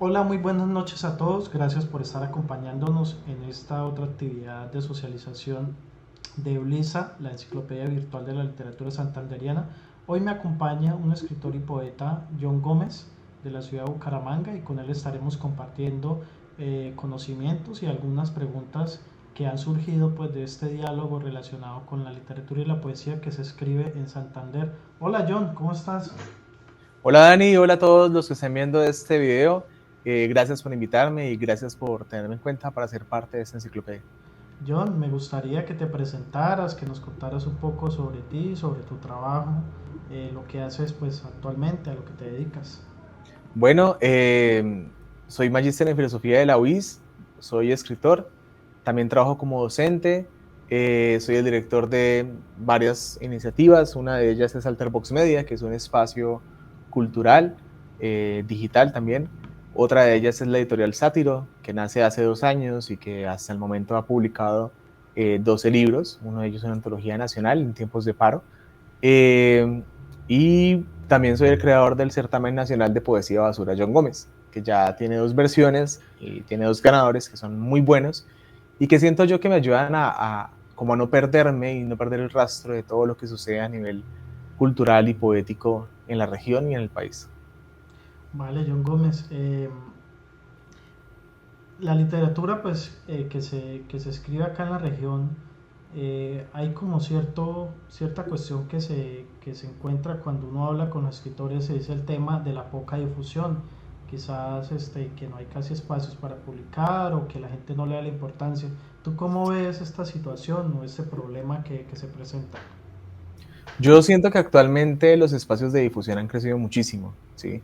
Hola, muy buenas noches a todos. Gracias por estar acompañándonos en esta otra actividad de socialización de Ulisa, la enciclopedia virtual de la literatura santanderiana. Hoy me acompaña un escritor y poeta, John Gómez, de la ciudad de Bucaramanga, y con él estaremos compartiendo conocimientos y algunas preguntas que han surgido pues, de este diálogo relacionado con la literatura y la poesía que se escribe en Santander. Hola John, ¿cómo estás? Hola Dani, hola a todos los que estén viendo este video. Gracias por invitarme y gracias por tenerme en cuenta para ser parte de esta enciclopedia. John, me gustaría que te presentaras, que nos contaras un poco sobre ti, sobre tu trabajo, lo que haces pues actualmente, a lo que te dedicas. Bueno, soy magíster en filosofía de la UIS, soy escritor, también trabajo como docente, soy el director de varias iniciativas, una de ellas es Alterbox Media, que es un espacio cultural, digital también. Otra de ellas es la editorial Sátiro, que nace hace 2 años y que hasta el momento ha publicado 12 libros, uno de ellos es una antología nacional en tiempos de paro. Eh, y también soy el creador del certamen nacional de poesía basura John Gómez, que ya tiene 2 versiones y tiene 2 ganadores que son muy buenos y que siento yo que me ayudan como a no perderme y no perder el rastro de todo lo que sucede a nivel cultural y poético en la región y en el país. Vale, John Gómez. La literatura pues que se escribe acá en la región, hay como cierta cuestión que se encuentra cuando uno habla con los escritores, es el tema de la poca difusión. Quizás que no hay casi espacios para publicar o que la gente no le da la importancia. ¿Tú cómo ves esta situación o este problema que se presenta? Yo siento que actualmente los espacios de difusión han crecido muchísimo, ¿sí?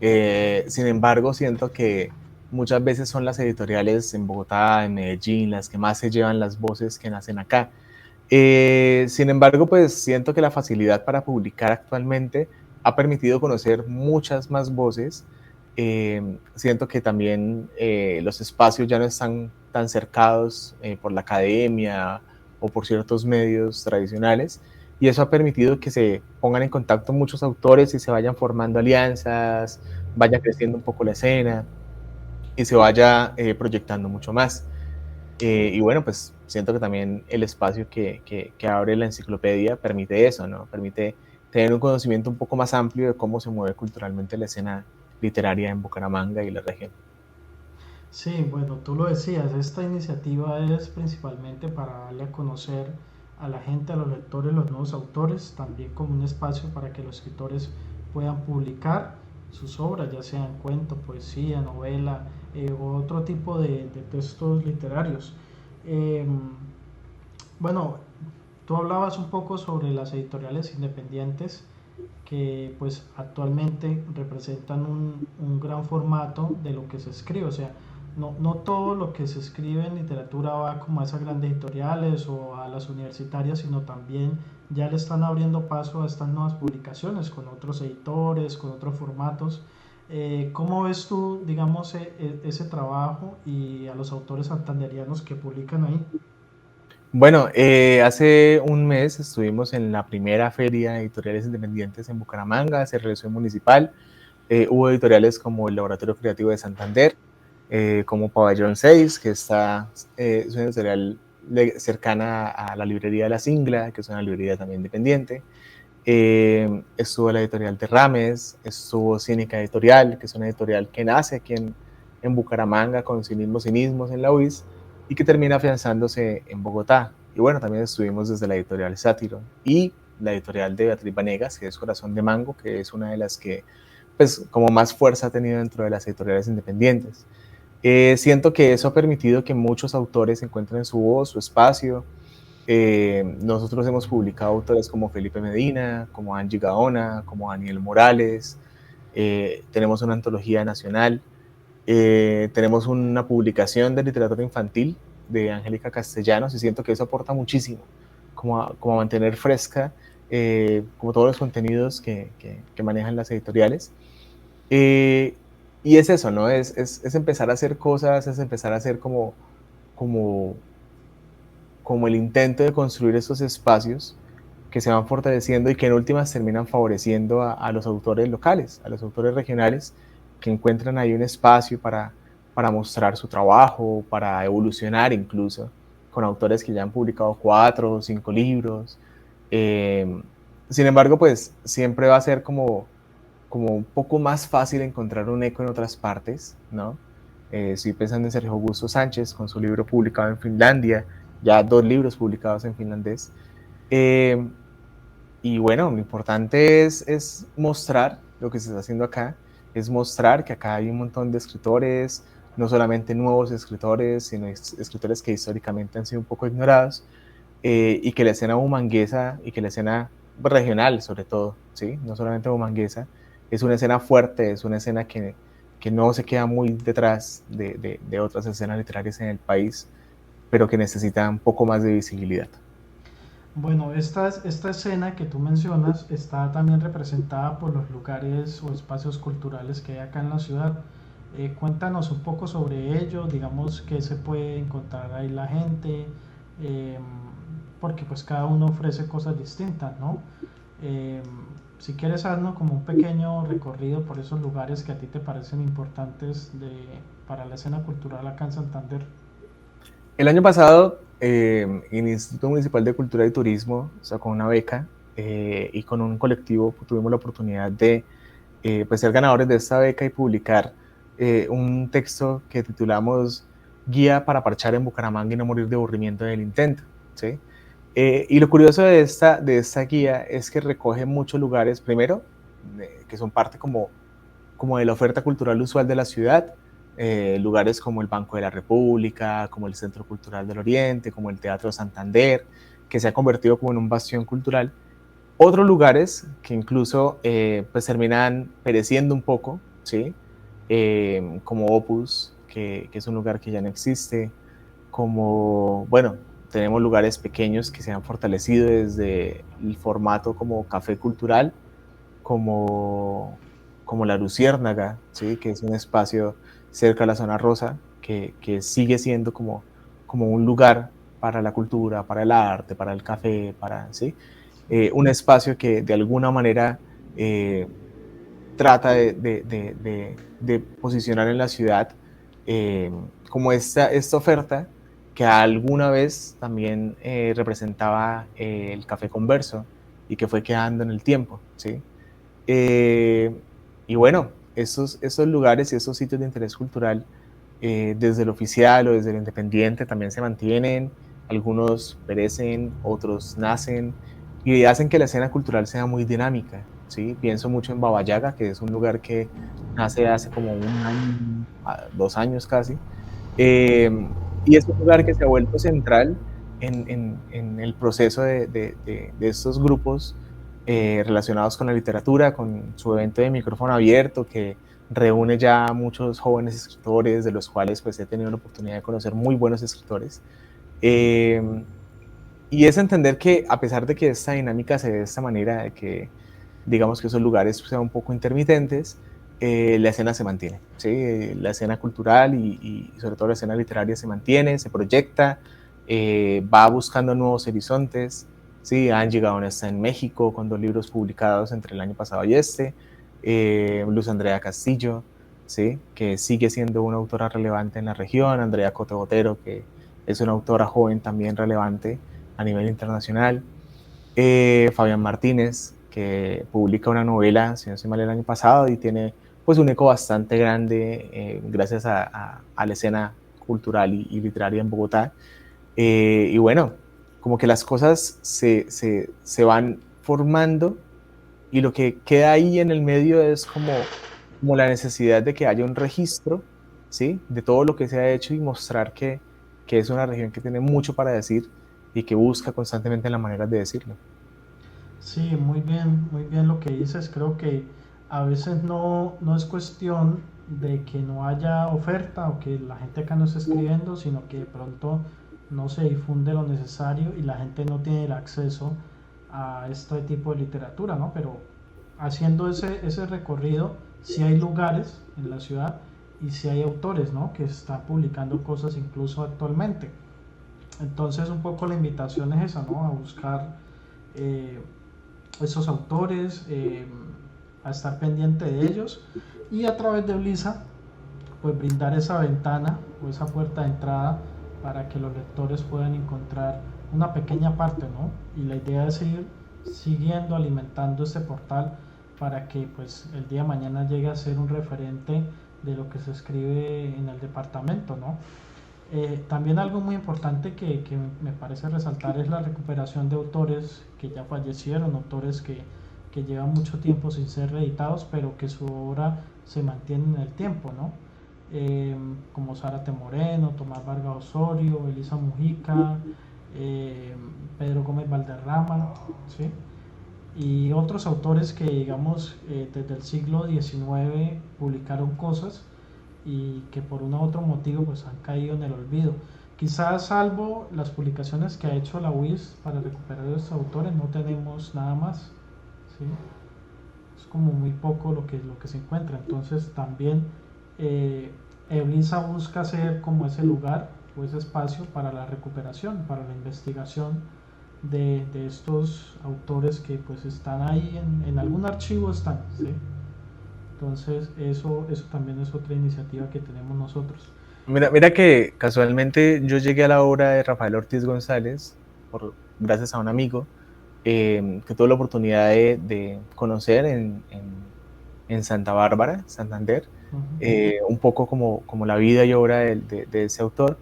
Sin embargo, siento que muchas veces son las editoriales en Bogotá, en Medellín, las que más se llevan las voces que nacen acá. Sin embargo, pues siento que la facilidad para publicar actualmente ha permitido conocer muchas más voces. Siento que también los espacios ya no están tan cercados por la academia o por ciertos medios tradicionales y eso ha permitido que se pongan en contacto muchos autores y se vayan formando alianzas, vaya creciendo un poco la escena y se vaya proyectando mucho más. Y bueno, pues siento que también el espacio que abre la enciclopedia permite eso, ¿no? Permite tener un conocimiento un poco más amplio de cómo se mueve culturalmente la escena literaria en Bucaramanga y la región. Sí, bueno, tú lo decías, esta iniciativa es principalmente para darle a conocer a la gente, a los lectores, los nuevos autores, también como un espacio para que los escritores puedan publicar sus obras, ya sean cuento, poesía, novela o otro tipo de textos literarios. Eh, bueno, tú hablabas un poco sobre las editoriales independientes que pues actualmente representan un gran formato de lo que se escribe. O sea, no todo lo que se escribe en literatura va como a esas grandes editoriales o a las universitarias, sino también ya le están abriendo paso a estas nuevas publicaciones con otros editores, con otros formatos. ¿Cómo ves tú, digamos, ese trabajo y a los autores santanderianos que publican ahí? Bueno, hace un mes estuvimos en la primera feria de editoriales independientes en Bucaramanga, se realizó en Municipal. Hubo editoriales como el Laboratorio Creativo de Santander, como Pabellón 6, que es una editorial cercana a la librería de La Singla, que es una librería también independiente. Estuvo la editorial Terrames, estuvo Cínica Editorial, que es una editorial que nace aquí en Bucaramanga con cinismos en la UIS y que termina afianzándose en Bogotá. Y bueno, también estuvimos desde la editorial Sátiro y la editorial de Beatriz Vanegas, que es Corazón de Mango, que es una de las que pues como más fuerza ha tenido dentro de las editoriales independientes. Siento que eso ha permitido que muchos autores encuentren su voz, su espacio. Nosotros hemos publicado autores como Felipe Medina, como Angie Gaona, como Daniel Morales. Tenemos una antología nacional. Tenemos una publicación de literatura infantil de Angélica Castellanos y siento que eso aporta muchísimo, como a mantener fresca como todos los contenidos que manejan las editoriales. Eh, y es eso, ¿no? Es empezar a hacer cosas, es empezar a hacer como, como el intento de construir esos espacios que se van fortaleciendo y que en últimas terminan favoreciendo a los autores locales, a los autores regionales, que encuentran ahí un espacio para mostrar su trabajo, para evolucionar incluso, con autores que ya han publicado 4 o 5 libros. Eh, Sin embargo, pues siempre va a ser como un poco más fácil encontrar un eco en otras partes, ¿no? Estoy pensando en Sergio Augusto Sánchez con su libro publicado en Finlandia, ya 2 libros publicados en finlandés. Eh, y bueno, lo importante es mostrar lo que se está haciendo acá, es mostrar que acá hay un montón de escritores, no solamente nuevos escritores, sino escritores que históricamente han sido un poco ignorados, y que la escena bumanguesa y que la escena regional, sobre todo, ¿sí? No solamente bumanguesa, es una escena fuerte, es una escena que no se queda muy detrás de otras escenas literarias en el país, pero que necesita un poco más de visibilidad. Bueno, esta escena que tú mencionas está también representada por los lugares o espacios culturales que hay acá en la ciudad. Cuéntanos un poco sobre ello, digamos que se puede encontrar ahí la gente, eh, porque pues cada uno ofrece cosas distintas, ¿no? Eh, si quieres haznos como un pequeño recorrido por esos lugares que a ti te parecen importantes para la escena cultural acá en Santander. El año pasado, el Instituto Municipal de Cultura y Turismo sacó una beca, y con un colectivo tuvimos la oportunidad de pues ser ganadores de esta beca y publicar un texto que titulamos Guía para parchar en Bucaramanga y no morir de aburrimiento en el intento, ¿sí? Y lo curioso de esta guía es que recoge muchos lugares, primero, que son parte como de la oferta cultural usual de la ciudad, lugares como el Banco de la República, como el Centro Cultural del Oriente, como el Teatro Santander, que se ha convertido como en un bastión cultural. Otros lugares que incluso pues terminan pereciendo un poco, ¿sí? Como Opus, que es un lugar que ya no existe, como, bueno, tenemos lugares pequeños que se han fortalecido desde el formato como café cultural, como, como La Luciérnaga, ¿sí? Que es un espacio cerca de la zona rosa, que sigue siendo como un lugar para la cultura, para el arte, para el café, ¿sí? Un espacio que de alguna manera trata de posicionar en la ciudad eh, como esta oferta que alguna vez también representaba el café converso y que fue quedando en el tiempo, ¿sí? Eh, y bueno, esos lugares y esos sitios de interés cultural, desde el oficial o desde el independiente, también se mantienen, algunos perecen, otros nacen, y hacen que la escena cultural sea muy dinámica, ¿sí? Pienso mucho en Babayaga, que es un lugar que nace hace como 1 año, 2 años casi, eh, y es un lugar que se ha vuelto central en el proceso de estos grupos relacionados con la literatura, con su evento de micrófono abierto que reúne ya a muchos jóvenes escritores, de los cuales pues he tenido la oportunidad de conocer muy buenos escritores. Eh, y es entender que a pesar de que esta dinámica se dé de esta manera, de que digamos que esos lugares sean un poco intermitentes, la escena se mantiene, ¿sí? La escena cultural y sobre todo la escena literaria se mantiene, se proyecta, va buscando nuevos horizontes, ¿sí? Han llegado a estar en México con 2 libros publicados entre el año pasado y Luz Andrea Castillo, ¿sí? Que sigue siendo una autora relevante en la región, Andrea Cote Botero, que es una autora joven también relevante a nivel internacional, Fabián Martínez, que publica una novela, si no estoy mal, el año pasado y tiene pues un eco bastante grande gracias a la escena cultural y literaria en Bogotá. Y bueno, como que las cosas se van formando y lo que queda ahí en el medio es como la necesidad de que haya un registro, ¿sí? De todo lo que se ha hecho y mostrar que es una región que tiene mucho para decir y que busca constantemente la manera de decirlo. Sí, muy bien lo que dices. Creo que a veces no es cuestión de que no haya oferta o que la gente acá no esté escribiendo, sino que de pronto no se difunde lo necesario y la gente no tiene el acceso a este tipo de literatura, ¿no? Pero haciendo ese recorrido, sí hay lugares en la ciudad y sí hay autores, ¿no? Que están publicando cosas incluso actualmente. Entonces, un poco la invitación es esa, ¿no? A buscar eh, esos autores, a estar pendiente de ellos, y a través de Blisa pues brindar esa ventana o esa puerta de entrada para que los lectores puedan encontrar una pequeña parte, ¿no? Y la idea es seguir siguiendo alimentando este portal para que pues el día de mañana llegue a ser un referente de lo que se escribe en el departamento, ¿no? También algo muy importante que me parece resaltar es la recuperación de autores que ya fallecieron, autores que llevan mucho tiempo sin ser reeditados, pero que su obra se mantiene en el tiempo, ¿no? Como Zárate Moreno, Tomás Vargas Osorio, Elisa Mujica, eh, Pedro Gómez Valderrama, ¿sí? Y otros autores que, digamos, desde el siglo XIX publicaron cosas y que por un u otro motivo pues han caído en el olvido. Quizás salvo las publicaciones que ha hecho la UIS para recuperar a estos autores, no tenemos nada más, ¿sí? Es como muy poco lo que se encuentra. Entonces también Eblisa busca ser como ese lugar o ese espacio para la recuperación, para la investigación de estos autores que pues están ahí en algún archivo están, ¿sí? Entonces eso también es otra iniciativa que tenemos nosotros. Mira que casualmente yo llegué a la obra de Rafael Ortiz González gracias a un amigo que tuve la oportunidad de conocer en Santa Bárbara, Santander, un poco como la vida y obra de ese autor,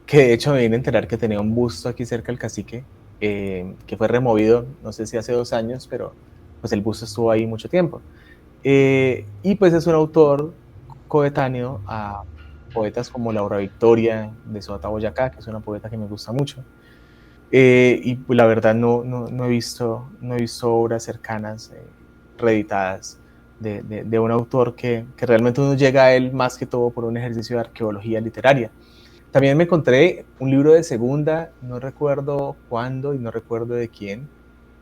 que de hecho me vine a enterar que tenía un busto aquí cerca del Cacique, que fue removido, no sé si hace 2 años, pero pues el busto estuvo ahí mucho tiempo. Y pues es un autor coetáneo a poetas como Laura Victoria de Sota, Boyacá, que es una poeta que me gusta mucho. Y pues la verdad no he visto obras cercanas, reeditadas, de un autor que realmente uno llega a él más que todo por un ejercicio de arqueología literaria. También me encontré un libro de segunda, no recuerdo cuándo y no recuerdo de quién,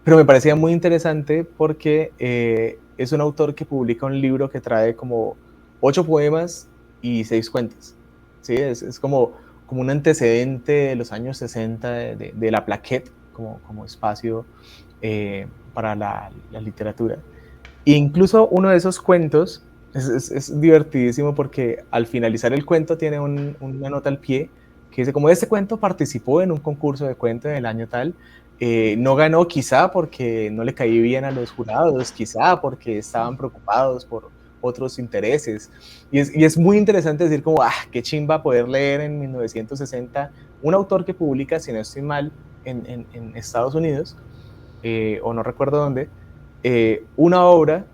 pero me parecía muy interesante porque es un autor que publica un libro que trae como 8 poemas y 6 cuentos. ¿Sí? Es como un antecedente de los años 60 de la plaquette como espacio para la literatura. E incluso uno de esos cuentos es divertidísimo porque al finalizar el cuento tiene una nota al pie que dice como este cuento participó en un concurso de cuento del año tal, no ganó quizá porque no le caí bien a los jurados, quizá porque estaban preocupados por otros intereses. Y es muy interesante decir como, qué chimba poder leer en 1960 un autor que publica, si no estoy mal, en Estados Unidos, o no recuerdo dónde, una obra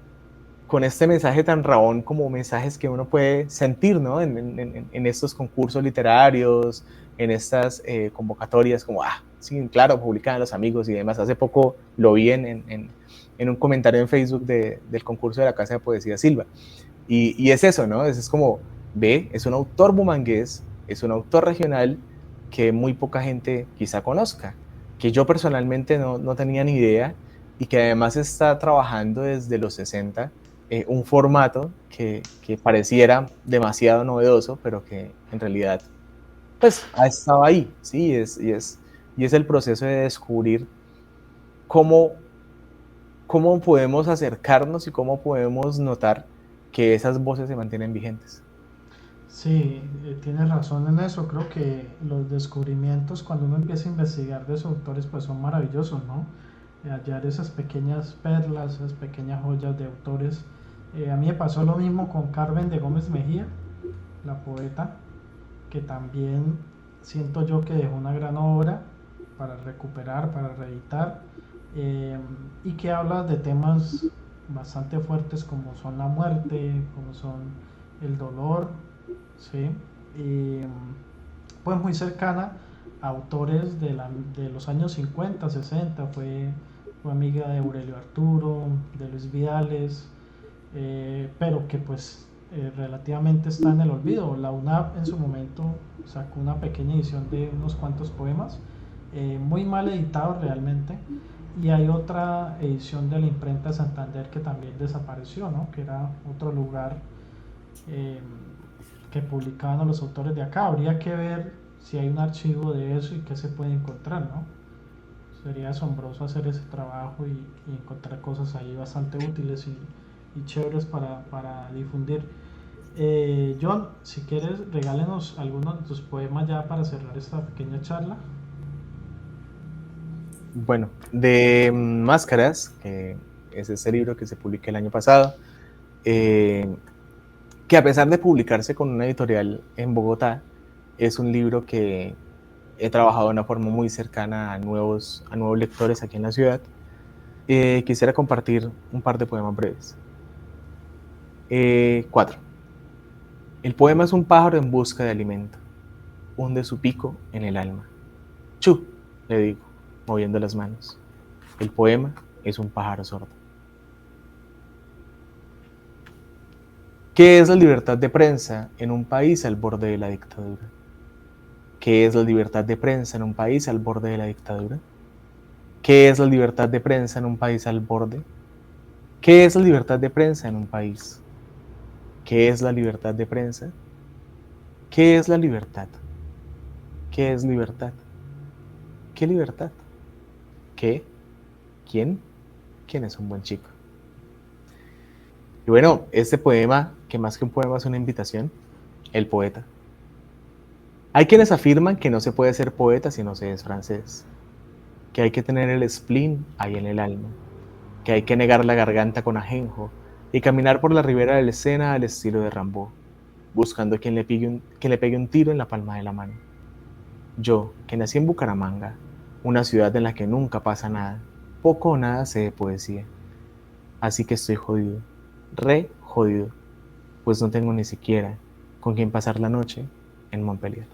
con este mensaje tan rabón como mensajes que uno puede sentir, ¿no? En estos concursos literarios, en estas convocatorias, como, sí, claro, publican a los amigos y demás. Hace poco lo vi en un comentario en Facebook del concurso de la Casa de Poesía Silva. Y es eso, ¿no? Es como, es un autor bumangués, es un autor regional que muy poca gente quizá conozca, que yo personalmente no tenía ni idea y que además está trabajando desde los 60 un formato que pareciera demasiado novedoso, pero que en realidad pues ha estado ahí, ¿sí? Y es el proceso de descubrir cómo podemos acercarnos y cómo podemos notar que esas voces se mantienen vigentes. Sí, tienes razón en eso. Creo que los descubrimientos, cuando uno empieza a investigar de esos autores, pues son maravillosos, ¿no? Hallar esas pequeñas perlas, esas pequeñas joyas de autores. A mí me pasó lo mismo con Carmen de Gómez Mejía, la poeta, que también siento yo que dejó una gran obra para recuperar, para reeditar, y que habla de temas bastante fuertes como son la muerte, como son el dolor, ¿sí? Y pues muy cercana a autores de los años 50, 60, fue amiga de Aurelio Arturo, de Luis Vidales, pero que pues relativamente está en el olvido. La UNAP en su momento sacó una pequeña edición de unos cuantos poemas, muy mal editados realmente, y hay otra edición de la imprenta Santander que también desapareció, ¿no? Que era otro lugar eh, que publicaban a los autores de acá. Habría que ver si hay un archivo de eso y qué se puede encontrar, ¿no? Sería asombroso hacer ese trabajo y encontrar cosas ahí bastante útiles y chéveres para difundir. John, si quieres, regálenos algunos de tus poemas ya para cerrar esta pequeña charla. Bueno, de Máscaras, que es ese libro que se publicó el año pasado, que a pesar de publicarse con una editorial en Bogotá, es un libro que he trabajado de una forma muy cercana a nuevos lectores aquí en la ciudad. Quisiera compartir un par de poemas breves. 4. El poema es un pájaro en busca de alimento. Hunde su pico en el alma. ¡Chu!, le digo, moviendo las manos. El poema es un pájaro sordo. ¿Qué es la libertad de prensa en un país al borde de la dictadura? ¿Qué es la libertad de prensa en un país al borde de la dictadura? ¿Qué es la libertad de prensa en un país al borde? ¿Qué es la libertad de prensa en un país? ¿Qué es la libertad de prensa? ¿Qué es la libertad? ¿Qué es libertad? ¿Qué libertad? ¿Qué? ¿Quién? ¿Quién es un buen chico? Y bueno, este poema, que más que un poema es una invitación, el poeta. Hay quienes afirman que no se puede ser poeta si no se es francés, que hay que tener el spleen ahí en el alma, que hay que negar la garganta con ajenjo y caminar por la ribera del Sena al estilo de Rimbaud, buscando quien le pegue un tiro en la palma de la mano. Yo, que nací en Bucaramanga, una ciudad en la que nunca pasa nada, poco o nada sé de poesía. Así que estoy jodido, re jodido, pues no tengo ni siquiera con quien pasar la noche en Montpellier.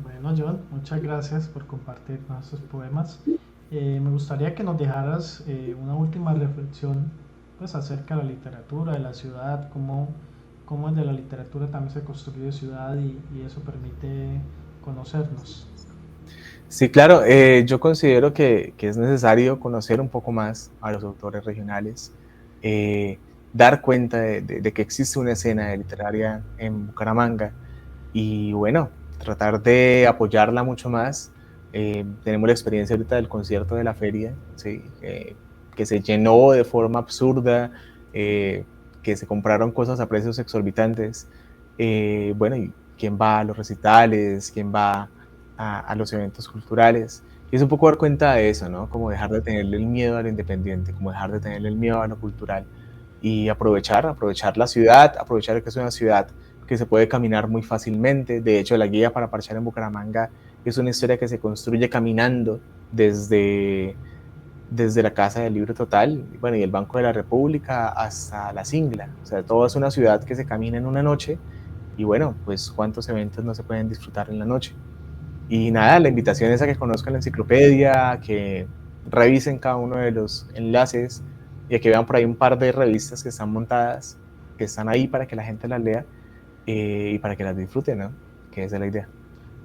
Bueno, John, muchas gracias por compartir nuestros poemas. Me gustaría que nos dejaras una última reflexión pues, acerca de la literatura, de la ciudad, cómo desde la literatura también se construye ciudad y eso permite conocernos. Sí, claro, yo considero que es necesario conocer un poco más a los autores regionales, dar cuenta de que existe una escena literaria en Bucaramanga y bueno, tratar de apoyarla mucho más. Tenemos la experiencia ahorita del concierto de la feria, ¿sí? Que se llenó de forma absurda, que se compraron cosas a precios exorbitantes. Bueno, y quién va a los recitales, quién va a los eventos culturales. Y es un poco dar cuenta de eso, ¿no? Como dejar de tenerle el miedo a lo independiente, como dejar de tenerle el miedo a lo cultural y aprovechar la ciudad, aprovechar que es una ciudad que se puede caminar muy fácilmente. De hecho, la guía para parchar en Bucaramanga es una historia que se construye caminando desde la Casa del Libro Total, bueno, y el Banco de la República hasta la Singla. O sea, todo es una ciudad que se camina en una noche y bueno, pues cuántos eventos no se pueden disfrutar en la noche. Y nada, la invitación es a que conozcan la enciclopedia, que revisen cada uno de los enlaces y a que vean por ahí un par de revistas que están montadas, que están ahí para que la gente las lea y para que las disfruten, ¿no? Que esa es la idea.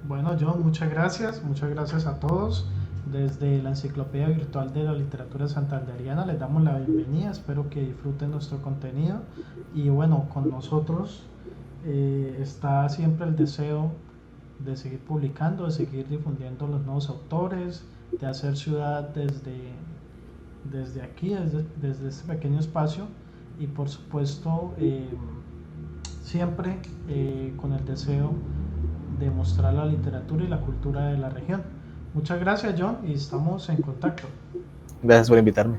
Bueno, John, muchas gracias a todos. Desde la Enciclopedia Virtual de la Literatura Santanderiana les damos la bienvenida, espero que disfruten nuestro contenido y bueno, con nosotros está siempre el deseo de seguir publicando, de seguir difundiendo los nuevos autores, de hacer ciudad desde aquí, desde este pequeño espacio y por supuesto siempre con el deseo de mostrar la literatura y la cultura de la región. Muchas gracias, John, y estamos en contacto. Gracias por invitarme.